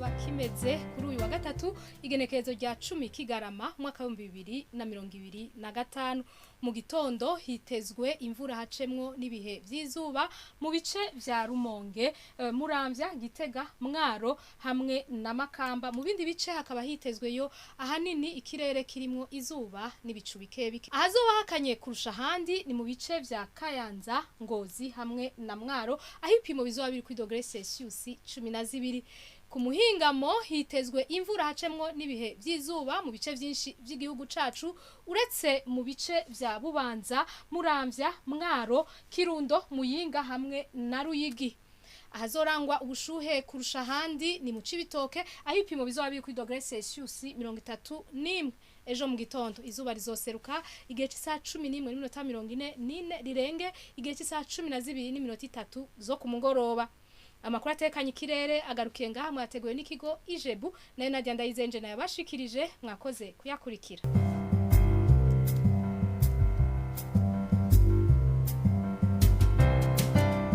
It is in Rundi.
kizaba kimeze kuri uyu wa gatatu igenekerezo rya 10 Kigarama mwaka wa 2025 mu gitondo hitezwe imvura hacemwo nibihe vyizuba mu bice vya Rumonge, Muramvya, Gitega, Mwaro hamwe na Makamba. Mu bindi bice hakaba hitezweyo ahanini ikirere kirimwo izuba n'ibicu bikebike. Ahazoba hakanye kurusha handi ni mu bice vya Kayanza, Ngozi hamwe na Mwaro aho ipimo bizoba biri kuri dogere Celsius 12. Ku muhingamo hitezwe imvura hacemwo nibihe vyizuba mu bice vyinshi vy'igihugu cacu uretse mu bice vya Bubanza, Muramvya, Mwaro, Kirundo, Muyinga hamwe na Ruyigi. Ahazorangwa ubushuhe kurusha handi ni mu Cibitoke aho ipimo bizoba biri kuri dogere Celsius 31. Ejo mu gitondo izuba rizoseruka igihe cy'isaha 11:44 rirenge igihe cy'isaha 12:3 zo ku mugoroba. Amakuru atekanye ikirere agarukiye ngaha mwateguwe n'ikigo Ijebu nayo Nadia Ndayizenje nayo bashikirije mwakoze kuyakurikira.